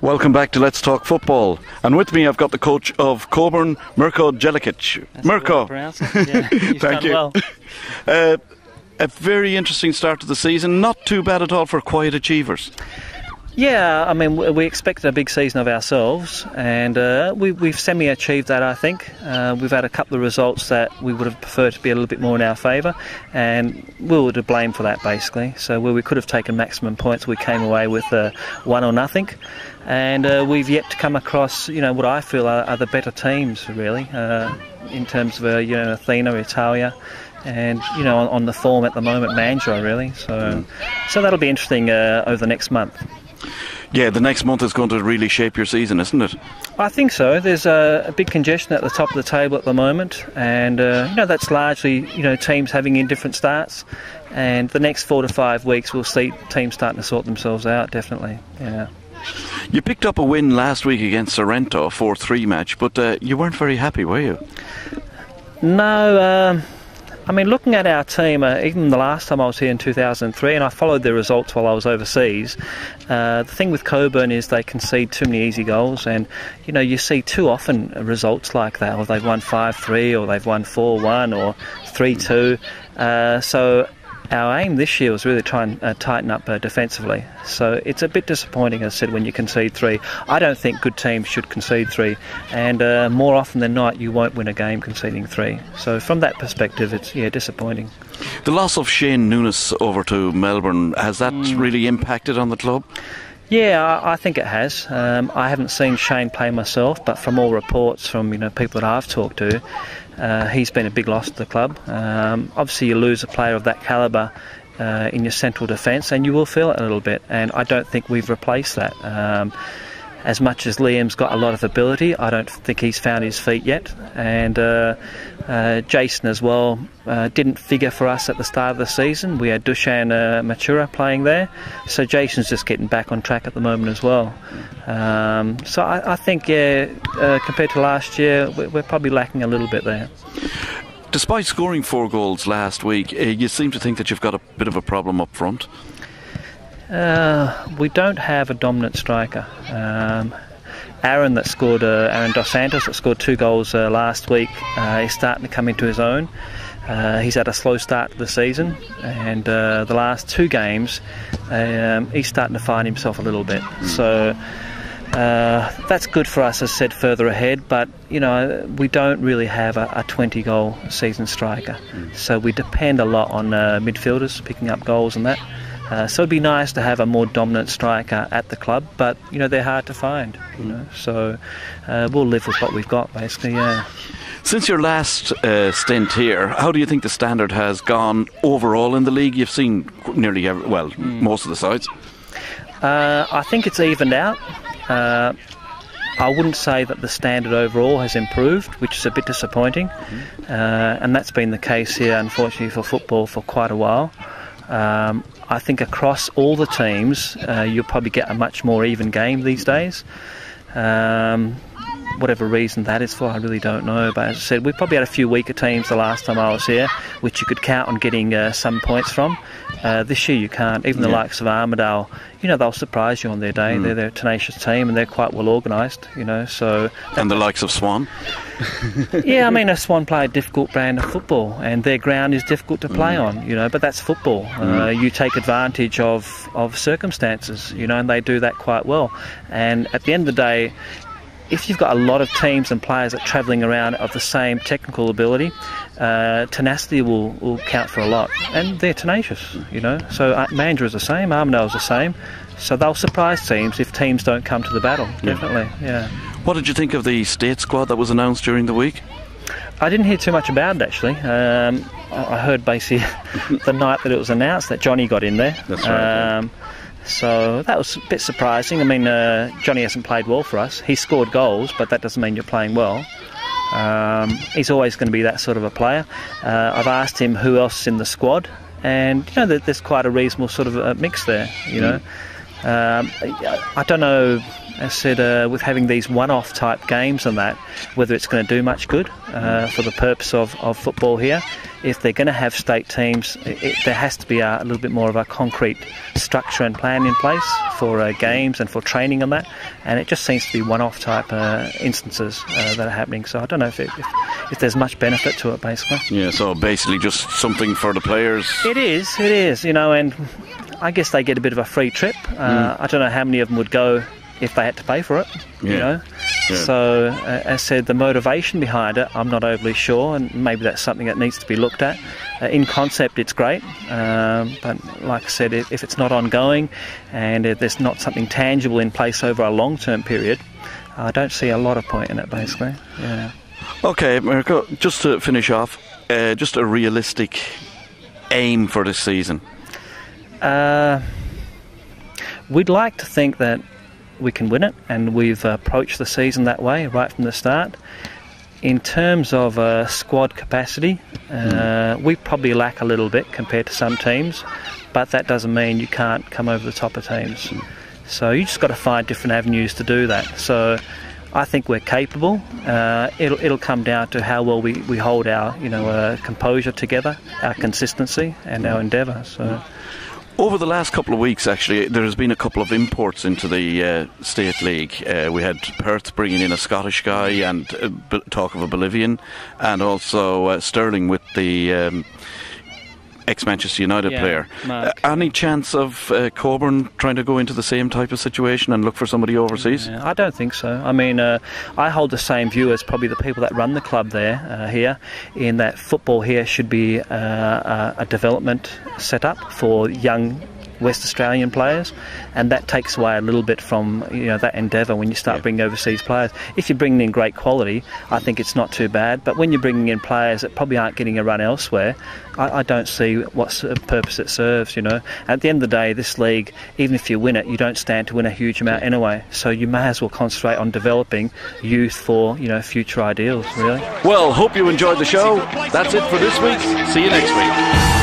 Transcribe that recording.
Welcome back to Let's Talk Football. And with me I've got the coach of Cockburn, Mirko Jelicic. Mirko. Yeah, Thank you. Well. A very interesting start to the season. Not too bad at all for quiet achievers. Yeah, I mean, we expected a big season of ourselves, and we've semi-achieved that, I think. We've had a couple of results that we would have preferred to be a little bit more in our favour, and we were to blame for that, basically. So where we could have taken maximum points, we came away with 1 or nothing. And we've yet to come across, what I feel are the better teams, really, in terms of, Athena, Italia, and, on the form at the moment, Mandra, really. So that'll be interesting over the next month. Yeah, the next month is going to really shape your season, isn't it? I think so. There's a big congestion at the top of the table at the moment, and that's largely teams having indifferent starts. And the next 4 to 5 weeks, we'll see teams starting to sort themselves out. Definitely, yeah. You picked up a win last week against Sorrento, a 4-3 match, but you weren't very happy, were you? No. I mean, looking at our team, even the last time I was here in 2003, and I followed their results while I was overseas, the thing with Cockburn is they concede too many easy goals, and, you see too often results like that, or they've won 5-3, or they've won 4-1, or 3-2. So our aim this year was really to try and tighten up defensively. So it's a bit disappointing, as I said, when you concede 3. I don't think good teams should concede 3, and more often than not you won't win a game conceding 3. So from that perspective, it's disappointing. The loss of Shane Nunes over to Melbourne, has that really impacted on the club? Yeah, I think it has. I haven't seen Shane play myself, but from all reports from people that I've talked to, he's been a big loss to the club. Obviously, you lose a player of that calibre in your central defence, and you will feel it a little bit. And I don't think we've replaced that. As much as Liam's got a lot of ability, I don't think he's found his feet yet. And Jason as well didn't figure for us at the start of the season. We had Dusan Matura playing there, so Jason's just getting back on track at the moment as well. So I think, compared to last year, we're probably lacking a little bit there. Despite scoring 4 goals last week, you seem to think that you've got a bit of a problem up front. We don't have a dominant striker. Aaron Dos Santos, that scored 2 goals last week, is starting to come into his own. He's had a slow start to the season, and the last 2 games he's starting to find himself a little bit. So that's good for us, as I said, further ahead, but we don't really have a 20-goal season striker. So we depend a lot on midfielders picking up goals and that. So it'd be nice to have a more dominant striker at the club, but they're hard to find. So we'll live with what we've got, basically. Yeah. Since your last stint here, how do you think the standard has gone overall in the league? You've seen nearly most of the sides. I think it's evened out. I wouldn't say that the standard overall has improved, which is a bit disappointing, and that's been the case here, unfortunately, for football for quite a while. I think across all the teams, you'll probably get a much more even game these days. Whatever reason that is for, I really don't know. But as I said, we probably had a few weaker teams the last time I was here, which you could count on getting some points from. This year you can't. Even the likes of Armidale, they'll surprise you on their day. They're a tenacious team, and they're quite well organised. So. And the likes of Swan. Yeah, I mean, Swan play a difficult brand of football, and their ground is difficult to play on. But that's football. You take advantage of circumstances. And they do that quite well. And at the end of the day, if you've got a lot of teams and players that are travelling around of the same technical ability, tenacity will count for a lot. And they're tenacious, So Mandra is the same, Armidale is the same. So they'll surprise teams if teams don't come to the battle, definitely, yeah. What did you think of the state squad that was announced during the week? I didn't hear too much about it, actually. I heard basically the night that it was announced that Johnny got in there. That's right. So that was a bit surprising. I mean, Johnny hasn't played well for us. He scored goals, but that doesn't mean you're playing well. He's always going to be that sort of a player. I've asked him who else is in the squad, and there's quite a reasonable sort of a mix there. I don't know, as I said, with having these one-off type games and that, whether it's going to do much good for the purpose of football here. if they're going to have state teams, there has to be a little bit more of a concrete structure and plan in place for games and for training on that. And it just seems to be one-off type instances that are happening. So I don't know if there's much benefit to it, basically. Yeah, so basically just something for the players. It is, you know, and I guess they get a bit of a free trip. I don't know how many of them would go if they had to pay for it, you know. Yeah. So, as I said, the motivation behind it, I'm not overly sure, and maybe that's something that needs to be looked at. In concept, it's great, but like I said, if it's not ongoing and if there's not something tangible in place over a long-term period, I don't see a lot of point in it, basically. Yeah. Okay, Mirko, just to finish off, just a realistic aim for this season. We'd like to think that we can win it, and we've approached the season that way right from the start. In terms of squad capacity, we probably lack a little bit compared to some teams, but that doesn't mean you can't come over the top of teams. So you just got to find different avenues to do that. So I think we're capable. It'll come down to how well we hold our composure together, our consistency and our endeavour. So. Over the last couple of weeks, actually, there has been a couple of imports into the State League. We had Perth bringing in a Scottish guy and talk of a Bolivian, and also Sterling with the ex-Manchester United player. Any chance of Cockburn trying to go into the same type of situation and look for somebody overseas? I don't think so. I mean, I hold the same view as probably the people that run the club there, here, in that football here should be a development set up for young West Australian players, and that takes away a little bit from that endeavour when you start bringing overseas players. If you're bringing in great quality, I think it's not too bad, but when you're bringing in players that probably aren't getting a run elsewhere, I don't see what purpose it serves. At the end of the day, this league, even if you win it, you don't stand to win a huge amount anyway, so you may as well concentrate on developing youth for future ideals, really. Well, hope you enjoyed the show. That's it for this week. See you next week.